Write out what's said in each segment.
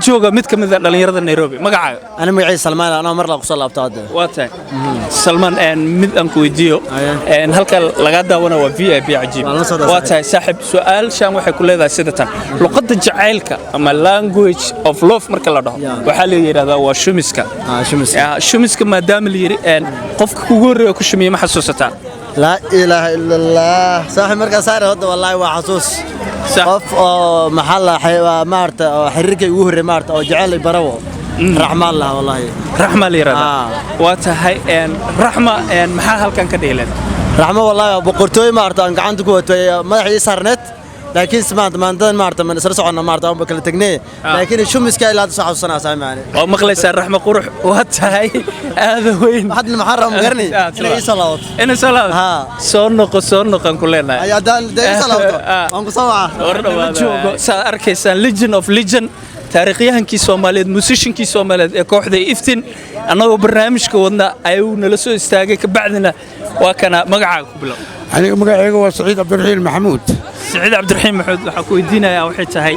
jooga mid kamid ah dhalinyarada Nairobi magacaaga أنا معي سلمان أنا مرة قصة لابتاد waatahay Salman mid aan ku weydiiyo halka laga daawana waa VIP cajiib waatahay saaxib su'aal shan waxay ku leedahay sida tan luqadda jacaylka ama language of love marka la dhaho waxa la yiraahdaa waa shumiska shumiska maadaama la yiri qofka kugu horeeyo ku shumiyay ma xasuusataa لا إله إلا الله صاحب مركز صار هذا والله وحصوص قف محل حيوان مارت أو حركة يوهر مارت أو جعل برو رحمة الله والله رحمة ليرada waatahay رحمة maxaa halkan ka dheelan رحمة والله بقرتوي مارت أنا عندك وتوي ما هي صارنت لكن سمعت ما عندنا مارت من سرسو عنا مارت أو بكل تجنيه لكن شو مسكين لا تصح الصناعة سامعني أو مخلص الرحمة قروح واتهاي هذا وين حد المحرم غيرني إنه صلاة إنه صلاة صورنا كلنا يا ده صلاة أنكو سواء سأركيسان legend of legend taariikhyahankii Soomaaliyeed musiciankii Soomaaliyeed ee kooxda Iftiin anagoo barnaamijka wadna ayuu nala soo istaagay ka bacdina waa kana magacaaga ku bilow aniga magacayga waa Saciid Cabdiraxiim Maxamuud Saciid Cabdiraxiim Maxamuud waxa ku weydiinayaa waxay tahay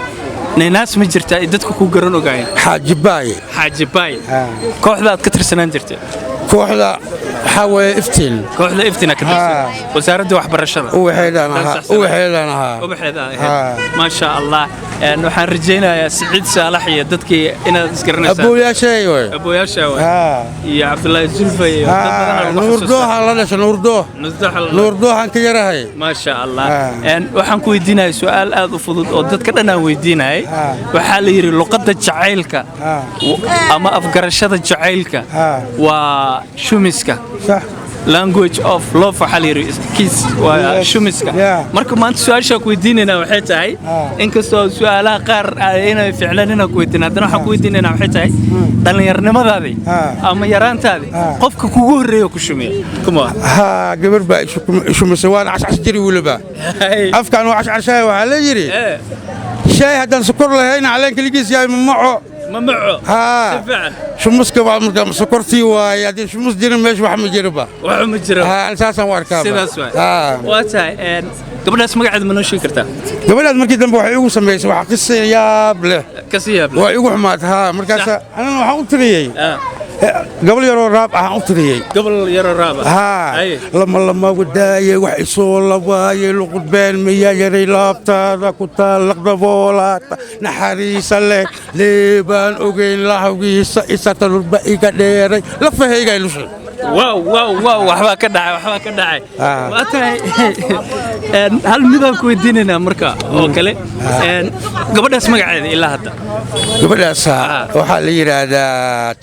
ninaas ma jirtaa dadku ku garan ogaayeen Xaaji Baay kooxda aad ka tirsanaan jirtay kooxda حاوي إفتين كوحدة إفتين كده وزارة waxbarashada وبحيدانها ما شاء الله waxaan rajeynayaa Saciid Saalax iyo dadkii inaad isgaranaysaa أبويا شيء يا عبد الله الزلفي نوردوه عن كجراهي ما شاء الله waxaan ku weydiinayaa su'aal aad u fudud oo dadka dhan aan weydiinayay waxa la yiri luqadda jacaylka ama afgarashada jacaylka waa shumiska صح language of love waxa la yiri kiss waa shumiska marka maanta su'aasha ku weydiinayna waxay tahay inkastoo su'aalaha qaar inay ficlanina ku weydiin haddana waxaan ku weydiinayna waxay tahay dhalinyarnimadaadii ama yaraantaadii qofka kugu horeeyo ku shumiya kuma ها قبل بقى شو مسوان عش جري ولا بقى أفكار وعش شاي وعلى جري شاي هذا سكر له هنا عليك اللي يا معه ممعو ها شو مسكة بعد سكرتي ويا شو مسدير مش واحد مجربه ها أساسا واركابه واتاي قبل اسمع قاعد منو شكرته قبل هذا مركز دم بوحي وسميس وحقص يا بله كسيه بله وحي وحمات ها مركز أنا وحاول تريي قبل يرو راب أعطريه قبل يرو راب ها لما وداي وحصول لواي لقد بين ميا يري لابتا كنت لقدبولات نحريس لك ليبان أوجين لاهوي ساتر الباقي كديري لفه هي جاي واو وحبا كدعي واتاي هل ميدان ku weydiinayna marka oo kale gabadhaas magaceeda ilaa hadda gabadhaas waxa la yiraahdaa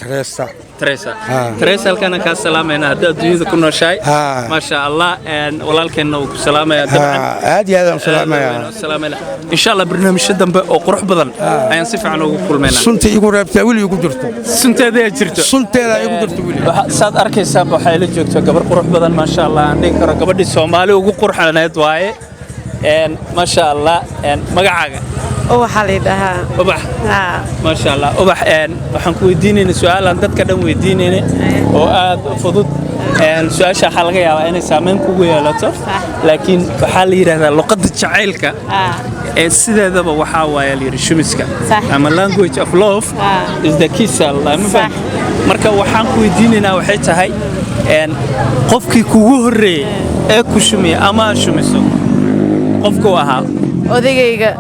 Teresa halkan ka salaamayna hadda dunida ku nooshahay ma sha Allah walaalkeena uu ku salaamaya dabcan aad iyo aad u salaamaya insha Allah barnaamijyo dambe oo qurux badan ayaan si fiican ugu kulmeynaa sunta igu reebtaa wili igu jirto sunteeda igu jirto wili saad arkaysaa waxay la joogtaa gabar qurux badan ma sha Allah aan dhigi karo gabadhii Soomaali ugu qurxaneed waaye ما شاء الله magacaaga waxa la yiraahdaa ubax ما شاء الله ubax waxaan ku weydiinayna su'aalan dadka dhan weydiinayna oo aad fudud su'aasha waxa laga yaabaa inay saameyn kugu yeelato laakiin waxa la yiraahdaa luqadda jacaylka sideedaba waxa waaye la yiri shumiska ama language of love is the kiss Allah marka waxaan ku weydiinaynaa waxay tahay qofkii kugu horeeyay ee ku shumiya ama shumiso qofku ahaa odagayga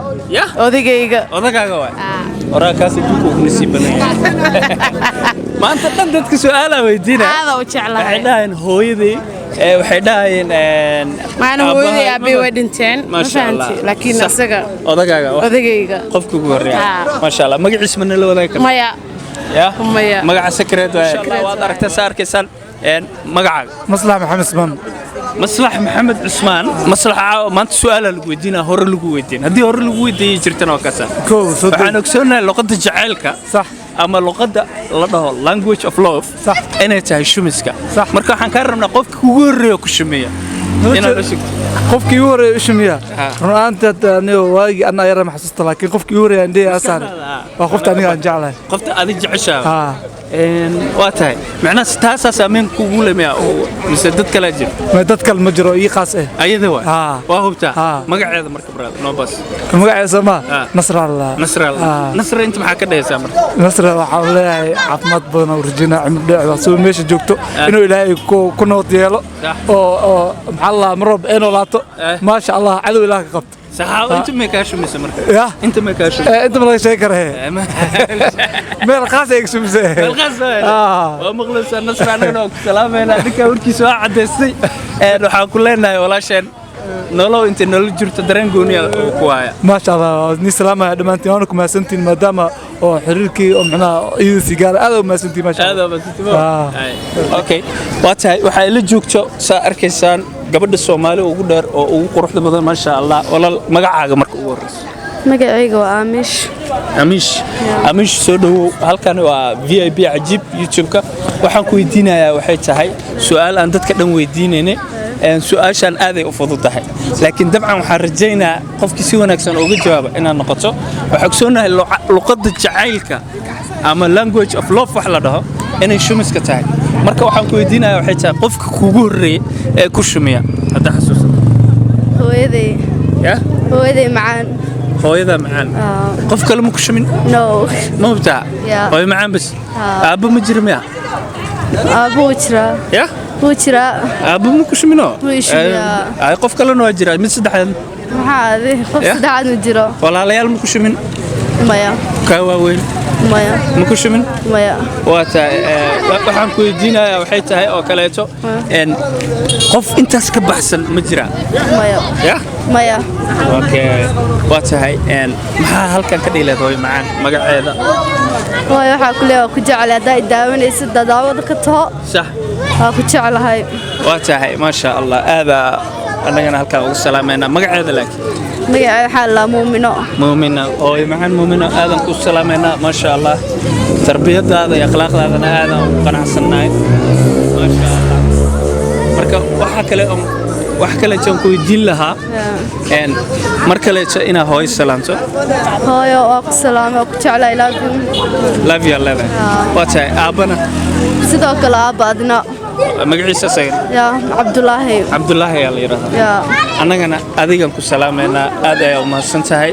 waa waraakaas intuu ku nasiibanay maanta dhan dadka su'aala weydiinaa aad u jeclahay waxay dhaayeen hooyadii waxay dhaayeen maana hooyadii aabay way dhinteen ma fahanti laakiin asaga odagayga qofku ugu horeeya ma sha Allah magaciisa ma la wadaag kartaa maya magaca secret waad aragtaa saarkaysan magacaaga مصلح محمد عثمان مصلح ما أنت سؤال الجودينا هور الجودين هذه هور الجودين جرتنا وكذا فأنا أقصدنا لقد جعلك صح أما لقد الله language of love صح أنا تعيش مسكا صح مركا حنكررنا قف كوري وكشمية قف كوري وشمية أنت أنا يرى محسوس لكن قف كوري عندي أسان وقفت أنا أنجعله قفت أنا جعشة waa tahay macnaha taasaa saameyn kugu leeyahay oo mise dad kale jir ma dad kale ma jiro ii qaas ayada waa hubtaa magaceeda marka brad no bas magaceeda ma nasrallah nasra inta maxaa ka dhaysaa marka nasra waxa uu leeyahay caafimaad badan oo rajina cimri dheer soo meesha joogto inuu ilaahay ku nood yeelo oo maxaa la marab inuu laato ma sha Allah cadow ilaahay ka qabto saxaabo inta ma ka shumisa marka inta ma ka shumisa inta ma laga sheegi karaa meel qaas ay shumisa meel qaas waa maqlaysa nasra anagoo ku salaamayna dadka warkiisa waa cadeystay waxa ku leenahay walaasheen nolow inta nolol jirto dareen gooniya ku haya ma sha Allah ni salaama dhamaantiin waan ku maasantiin maadaama oo xiriirkii oo macnaha iyo sigaar aad u maasantiin ma sha Allah okay waxa ila joogto saa arkaysaan gabadha Soomaali ugu dheer oo ugu quruxda badan ma sha Allah walaal magacaaga marka ugu horeyso magacayga waa Amish soo dhawow halkan waa VIP ajib YouTube-ka waxaan ku weydiinayaa waxay tahay su'aal aan dadka dhan weydiinayne su'aashan aad ay u fududahay laakiin dabcan waxaan rajaynayaa qofkii si wanaagsan uga jawaabo inaan noqoto waxaan ogsoonahay luqadda jacaylka ama language of love wax la dhaho inay shumiska tahay marka waxaan ku weydiinayaa waxay tahay qofka kugu horeeyay ee ku shumiya hadda xasuusan hooyaday macaan hooyada macaan qof kale ma ku shumin no ma hubtaa hooyo macaan bas aabba ma jiro miya aabbo jira wuu jiraa aabbo ma ku shumino ay qof kale noo jira mid saddexaad maxaa qof saddexaad ma jiro walaalayaal ma ku shumin maya ka waaweyn maya ma ku shumin maya waxaan ku weydiinayaa waxay tahay oo kaleeto qof intaas ka baxsan ma jira maya okay waa tahay maxaa halkan ka dhiileed hooyo macaan magaceeda hooyo waxaa ku leeyahay ku jecel haddaa daawanaysa dadaawada ka taho sax waa ku jecelahay waa tahay ma sha Allah aada annagana halkan ugu salaameynaa magaceeda laakiin magaceeda waxaa la muumino hooyo macaan muumino aadan ku salaameynaa ma sha Allah tarbiyadaada iyo akhlaaqdaadana aadan u qanacsanahay ma sha Allah marka wax kale aan ku weydiin lahaa mar kale ina hooyo salaanto hooyo waa ku salaamo ku jeclay love you waa tahay aabana sidoo kale aabadna magaciisa sagan Cabdullaahi yaa la yiraahdaa annagana adigan ku salaameynaa aad ay u mahadsan tahay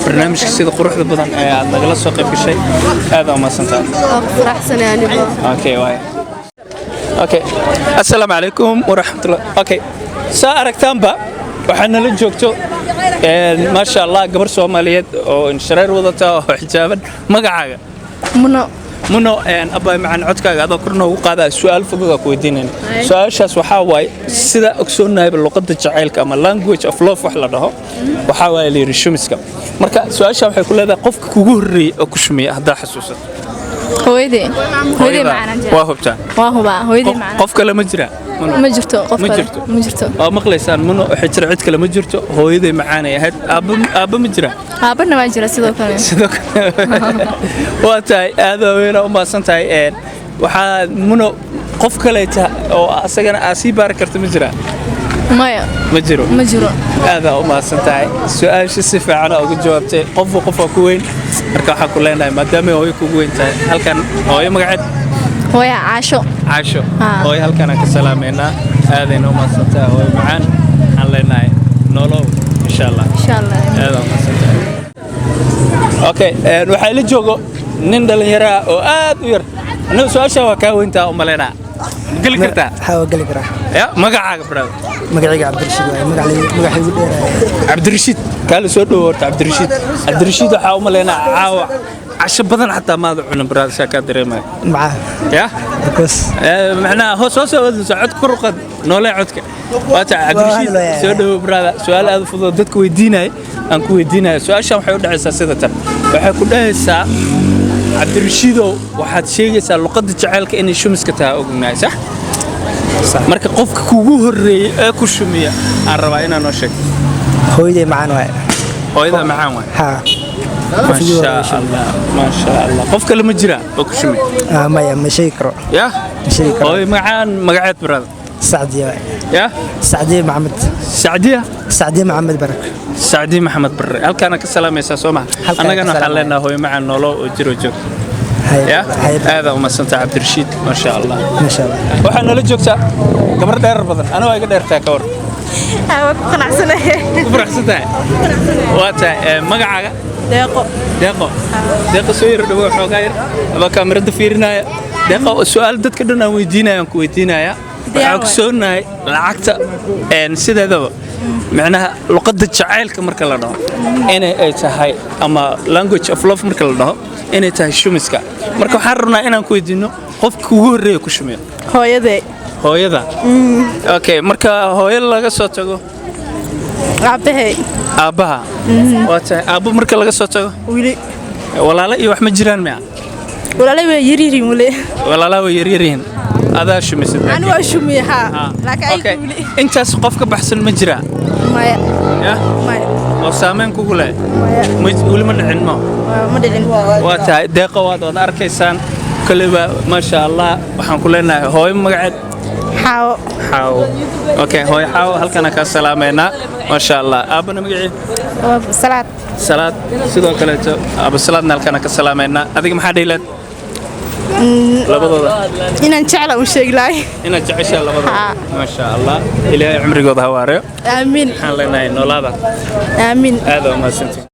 barnaamijka sida quruxda badan ee aad nagala soo qayb gashay aad u mahadsan tahay okay assalaamu calaykum waraxmatullahi okay saa aragtaanba waxaa nala joogto ma sha Allah gabar Soomaaliyeed oo shareer wadata oo xijaaban magacaaga muno abay macaan codkaaga adoo korna ugu qaadaa su'aal fudud oo ku weydiinayna su'aashaas waxa waay sida ogsoonahay luqadda jacaylka ama language of love wax la dhaho waxa waay leeyahay shumiska marka su'aasha waxay ku leedahay qofka kugu horeeyay oo ku shumiya hadda xasuusato hooyadey macaan waa hubtaa hooyadey macaan qof kale ma jira ma jirto qof kale ma jirto oo maqlaysaan muno waxay jira cid kale ma jirto hooyadey macaan ay ahayd aabba ma jira aabana ma jira sidoo kale waa tahay aad weyn oo maasan tahay waxaa muno qof kale oo asagana aasi baar karto ma jira maya ma jiro aad u maasan tahay su'aasha si fiican uga jawaabtay qof ku weyn marka waxa ku leenahay maadaama hooyo kugu weyn tahay halkan hooyo magaceed hooyo Caasho hooyo halkan ka salaameynaa aadayna u maasan tahay hooyo macaan aan leenahay nolow insha Allah aad u maasan tahay okay waxa la joogo nin dhalinyaro ah oo aad u yar annaga su'aasha waa ka weyntaa u maleynaa gali kartaa gali karaa ya magacaaga brother magacayga Cabdirashiid waaye magacaygu dheeraay Cabdirashiid kala soo dhawaad Cabdirashiid waxa u maleynaa caawa casho badan xataa maad cunin brother shaka dareemay ya because macna hoos wada socod kurqad noole codka waata Cabdirashiid soo dhawaad brother su'aal aad fudud dadku weydiinay aan ku weydiinay su'aashan waxay u dhacaysaa sida tan waxay ku dhahaysaa Cabdirashiidow waxaad sheegaysaa luqadda jacaylka inay shumiska tahay ognaay sax marka qofka kugu horeeyay ee ku shumiya aan rabaa inaan noo sheego hooyadey macaan waaye hooyada macaan waaye ما شاء الله قف كلمة جرا بكشمي ما يا مشيكرو يا مشيكرو هاي معان مقعد براد سعدية يا سعدية محمد سعدية محمد برك سعدية محمد برك هل كان كسلام يا سوما أنا كنا حلنا هو معنا نولو وجرو جو يا هذا ومسنت عبد الرشيد ما شاء الله ما شاء الله waxaan nala joogtaa gabar dheer badan ana waa iga dheertaa ka war ku qanacsanahay ku faraxsantahay waa tahay magacaaga deeqo soo yar dhawo xoogaa yar aba kaamirada fiirinaya deeqo su'aal dadka dhan aan weydiinayaan ku weydiinaya waxaan ku soonahay lacagta sideedaba macnaha luqadda jacaylka marka la dhaho inay ay tahay ama language of love marka la dhaho inay tahay shumiska marka waxaan rabnaa inaan ku weydiino qofka ugu horeeya ku shumeeyo hooyada okay marka hooyada laga soo tago aabbaha waa tahay aabbo marka laga soo tago wili walaalo iyo wax ma jiraan miya walaalay way yaryariin wali walaalaha way yaryariin adaa shumisay ani waa shumiyaha laakiin ay wili intaas qof ka baxsan ma jira maya maya oo saameyn kugu leh weli ma dhicin ma dhicin waa tahay deeqo waad arkaysaan kaliba ma sha Allah waxaan ku leenahay hooyo magaceed xaawo okay hooyo xaawo halkana ka salaameynaa ma sha Allah aabana magaceed salaad sidoo kale abu salaadna halkana ka salaameynaa adiga maxaa dhiileed labadooda inaan jecla u sheegi lahay inaad jeceshaa labadooda ma sha Allah ilaahay cumrigooda ha waareeyo aamin waxaan leenahay noolaada aamin aad oo mahadsantiin